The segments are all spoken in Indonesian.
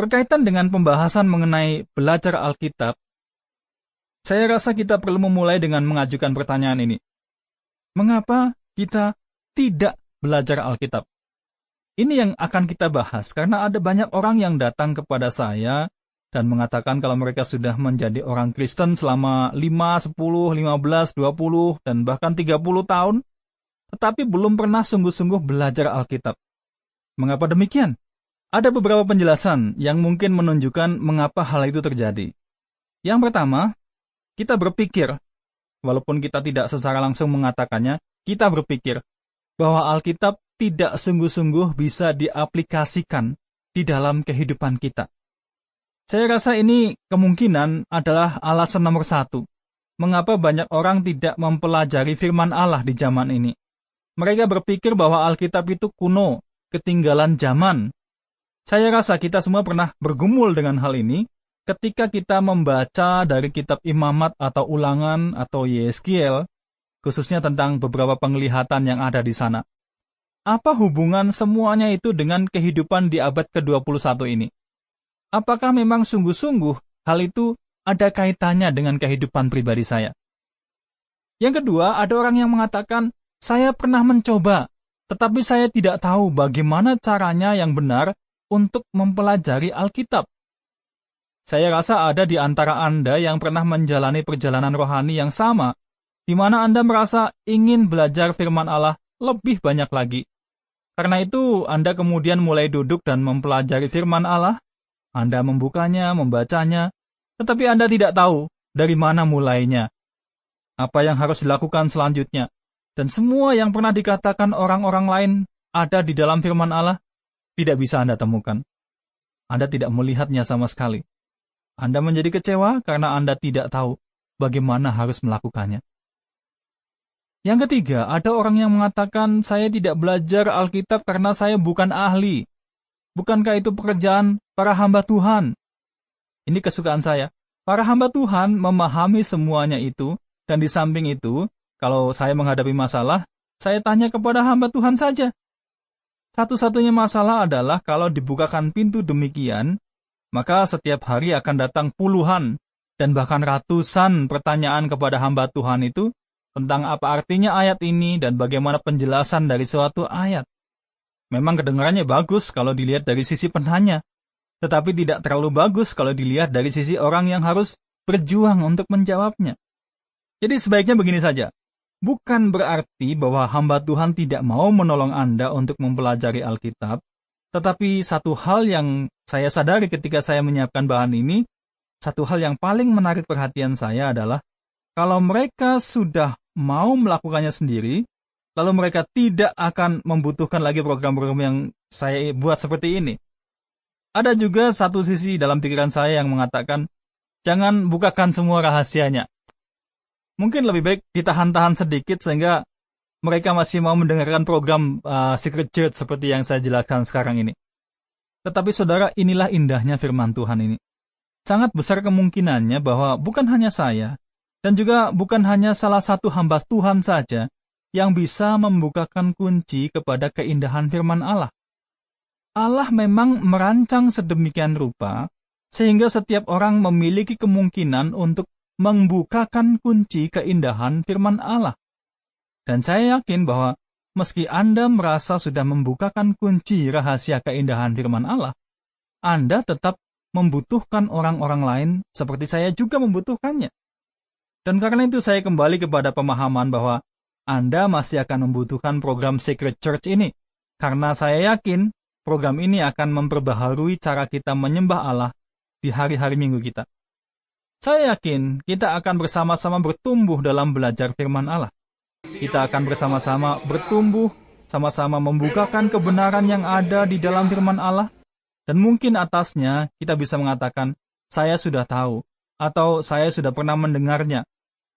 Berkaitan dengan pembahasan mengenai belajar Alkitab, saya rasa kita perlu memulai dengan mengajukan pertanyaan ini. Mengapa kita tidak belajar Alkitab? Ini yang akan kita bahas, karena ada banyak orang yang datang kepada saya dan mengatakan kalau mereka sudah menjadi orang Kristen selama 5, 10, 15, 20, dan bahkan 30 tahun, tetapi belum pernah sungguh-sungguh belajar Alkitab. Mengapa demikian? Ada beberapa penjelasan yang mungkin menunjukkan mengapa hal itu terjadi. Yang pertama, kita berpikir, walaupun kita tidak secara langsung mengatakannya, kita berpikir bahwa Alkitab tidak sungguh-sungguh bisa diaplikasikan di dalam kehidupan kita. Saya rasa ini kemungkinan adalah alasan nomor satu, mengapa banyak orang tidak mempelajari firman Allah di zaman ini. Mereka berpikir bahwa Alkitab itu kuno, ketinggalan zaman. Saya rasa kita semua pernah bergumul dengan hal ini ketika kita membaca dari kitab Imamat atau Ulangan atau Yeskiel, khususnya tentang beberapa penglihatan yang ada di sana. Apa hubungan semuanya itu dengan kehidupan di abad ke-21 ini? Apakah memang sungguh-sungguh hal itu ada kaitannya dengan kehidupan pribadi saya? Yang kedua, ada orang yang mengatakan, saya pernah mencoba, tetapi saya tidak tahu bagaimana caranya yang benar untuk mempelajari Alkitab. Saya rasa ada di antara Anda yang pernah menjalani perjalanan rohani yang sama, di mana Anda merasa ingin belajar firman Allah lebih banyak lagi. Karena itu, Anda kemudian mulai duduk dan mempelajari firman Allah. Anda membukanya, membacanya, tetapi Anda tidak tahu dari mana mulainya. Apa yang harus dilakukan selanjutnya. Dan semua yang pernah dikatakan orang-orang lain ada di dalam firman Allah, tidak bisa Anda temukan. Anda tidak melihatnya sama sekali. Anda menjadi kecewa karena Anda tidak tahu bagaimana harus melakukannya. Yang ketiga, ada orang yang mengatakan, saya tidak belajar Alkitab karena saya bukan ahli. Bukankah itu pekerjaan para hamba Tuhan? Ini kesukaan saya. Para hamba Tuhan memahami semuanya itu, dan di samping itu, kalau saya menghadapi masalah, saya tanya kepada hamba Tuhan saja. Satu-satunya masalah adalah kalau dibukakan pintu demikian, maka setiap hari akan datang puluhan dan bahkan ratusan pertanyaan kepada hamba Tuhan itu tentang apa artinya ayat ini dan bagaimana penjelasan dari suatu ayat. Memang kedengarannya bagus kalau dilihat dari sisi penanya, tetapi tidak terlalu bagus kalau dilihat dari sisi orang yang harus berjuang untuk menjawabnya. Jadi sebaiknya begini saja. Bukan berarti bahwa hamba Tuhan tidak mau menolong Anda untuk mempelajari Alkitab, tetapi satu hal yang saya sadari ketika saya menyiapkan bahan ini, satu hal yang paling menarik perhatian saya adalah, kalau mereka sudah mau melakukannya sendiri, lalu mereka tidak akan membutuhkan lagi program-program yang saya buat seperti ini. Ada juga satu sisi dalam pikiran saya yang mengatakan, jangan bukakan semua rahasianya. Mungkin lebih baik ditahan-tahan sedikit sehingga mereka masih mau mendengarkan program Secret Church seperti yang saya jelaskan sekarang ini. Tetapi saudara, inilah indahnya firman Tuhan ini. Sangat besar kemungkinannya bahwa bukan hanya saya, dan juga bukan hanya salah satu hamba Tuhan saja yang bisa membukakan kunci kepada keindahan firman Allah. Allah memang merancang sedemikian rupa, sehingga setiap orang memiliki kemungkinan untuk membukakan kunci keindahan firman Allah. Dan saya yakin bahwa meski Anda merasa sudah membukakan kunci rahasia keindahan firman Allah, Anda tetap membutuhkan orang-orang lain seperti saya juga membutuhkannya. Dan karena itu saya kembali kepada pemahaman bahwa Anda masih akan membutuhkan program Secret Church ini, karena saya yakin program ini akan memperbaharui cara kita menyembah Allah di hari-hari minggu kita. Saya yakin kita akan bersama-sama bertumbuh dalam belajar firman Allah. Kita akan bersama-sama bertumbuh, sama-sama membukakan kebenaran yang ada di dalam firman Allah, dan mungkin atasnya kita bisa mengatakan, saya sudah tahu, atau saya sudah pernah mendengarnya,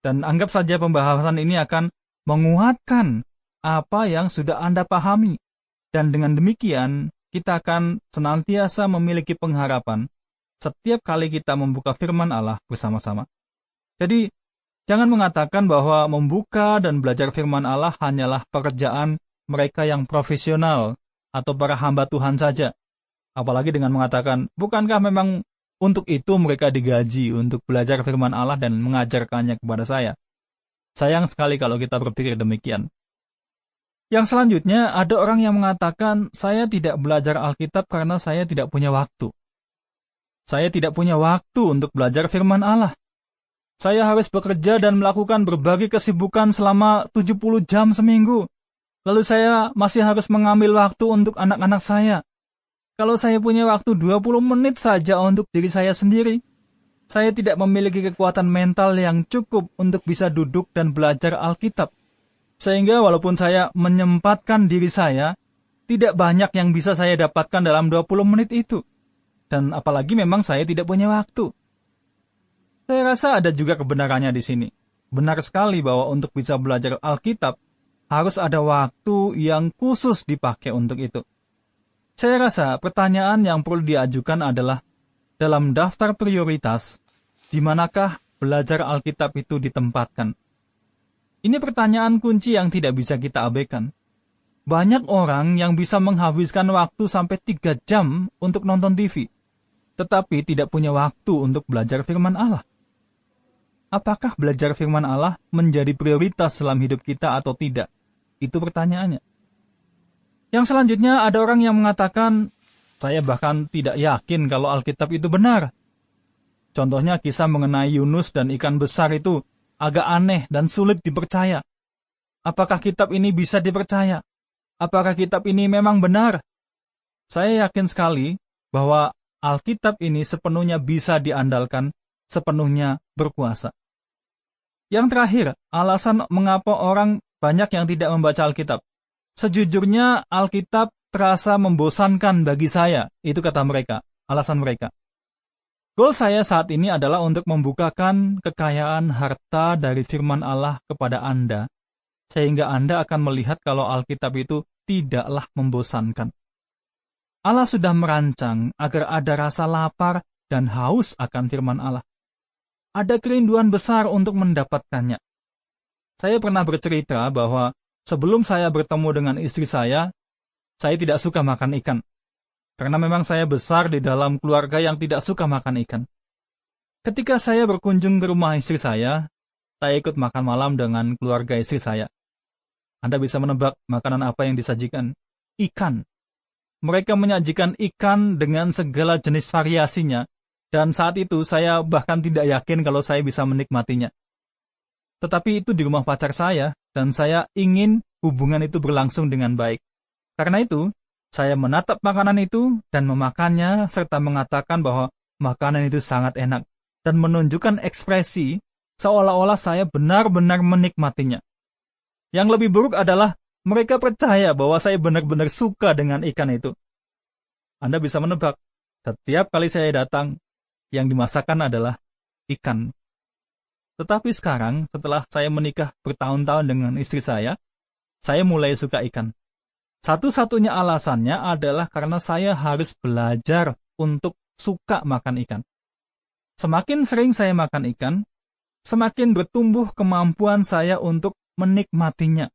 dan anggap saja pembahasan ini akan menguatkan apa yang sudah Anda pahami, dan dengan demikian kita akan senantiasa memiliki pengharapan setiap kali kita membuka firman Allah bersama-sama. Jadi, jangan mengatakan bahwa membuka dan belajar firman Allah hanyalah pekerjaan mereka yang profesional atau para hamba Tuhan saja. Apalagi dengan mengatakan, bukankah memang untuk itu mereka digaji untuk belajar firman Allah dan mengajarkannya kepada saya? Sayang sekali kalau kita berpikir demikian. Yang selanjutnya, ada orang yang mengatakan, saya tidak belajar Alkitab karena saya tidak punya waktu. Saya tidak punya waktu untuk belajar firman Allah. Saya harus bekerja dan melakukan berbagai kesibukan selama 70 jam seminggu. Lalu saya masih harus mengambil waktu untuk anak-anak saya. Kalau saya punya waktu 20 menit saja untuk diri saya sendiri, saya tidak memiliki kekuatan mental yang cukup untuk bisa duduk dan belajar Alkitab. Sehingga walaupun saya menyempatkan diri saya, tidak banyak yang bisa saya dapatkan dalam 20 menit itu. Dan apalagi memang saya tidak punya waktu. Saya rasa ada juga kebenarannya di sini. Benar sekali bahwa untuk bisa belajar Alkitab, harus ada waktu yang khusus dipakai untuk itu. Saya rasa pertanyaan yang perlu diajukan adalah, dalam daftar prioritas, di manakah belajar Alkitab itu ditempatkan? Ini pertanyaan kunci yang tidak bisa kita abaikan. Banyak orang yang bisa menghabiskan waktu sampai 3 jam untuk nonton TV, tetapi tidak punya waktu untuk belajar firman Allah. Apakah belajar firman Allah menjadi prioritas dalam hidup kita atau tidak? Itu pertanyaannya. Yang selanjutnya ada orang yang mengatakan, saya bahkan tidak yakin kalau Alkitab itu benar. Contohnya kisah mengenai Yunus dan ikan besar itu agak aneh dan sulit dipercaya. Apakah kitab ini bisa dipercaya? Apakah kitab ini memang benar? Saya yakin sekali bahwa Alkitab ini sepenuhnya bisa diandalkan, sepenuhnya berkuasa. Yang terakhir, alasan mengapa orang banyak yang tidak membaca Alkitab. Sejujurnya, Alkitab terasa membosankan bagi saya, itu kata mereka, alasan mereka. Goal saya saat ini adalah untuk membukakan kekayaan harta dari firman Allah kepada Anda, sehingga Anda akan melihat kalau Alkitab itu tidaklah membosankan. Allah sudah merancang agar ada rasa lapar dan haus akan firman Allah. Ada kerinduan besar untuk mendapatkannya. Saya pernah bercerita bahwa sebelum saya bertemu dengan istri saya tidak suka makan ikan. Karena memang saya besar di dalam keluarga yang tidak suka makan ikan. Ketika saya berkunjung ke rumah istri saya ikut makan malam dengan keluarga istri saya. Anda bisa menebak makanan apa yang disajikan? Ikan. Mereka menyajikan ikan dengan segala jenis variasinya, dan saat itu saya bahkan tidak yakin kalau saya bisa menikmatinya. Tetapi itu di rumah pacar saya, dan saya ingin hubungan itu berlangsung dengan baik. Karena itu, saya menatap makanan itu dan memakannya, serta mengatakan bahwa makanan itu sangat enak, dan menunjukkan ekspresi seolah-olah saya benar-benar menikmatinya. Yang lebih buruk adalah mereka percaya bahwa saya benar-benar suka dengan ikan itu. Anda bisa menebak, setiap kali saya datang, yang dimasakkan adalah ikan. Tetapi sekarang, setelah saya menikah bertahun-tahun dengan istri saya mulai suka ikan. Satu-satunya alasannya adalah karena saya harus belajar untuk suka makan ikan. Semakin sering saya makan ikan, semakin bertumbuh kemampuan saya untuk menikmatinya.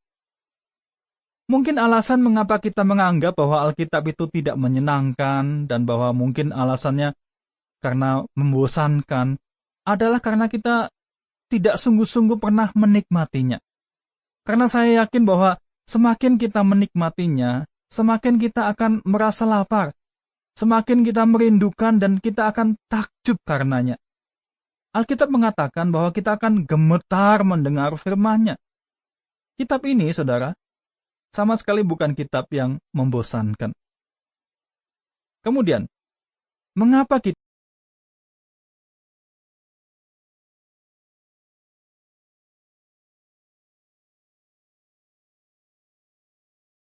Mungkin alasan mengapa kita menganggap bahwa Alkitab itu tidak menyenangkan dan bahwa mungkin alasannya karena membosankan adalah karena kita tidak sungguh-sungguh pernah menikmatinya. Karena saya yakin bahwa semakin kita menikmatinya, semakin kita akan merasa lapar, semakin kita merindukan dan kita akan takjub karenanya. Alkitab mengatakan bahwa kita akan gemetar mendengar firman-Nya. Kitab ini, saudara, sama sekali bukan kitab yang membosankan. Kemudian, mengapa kita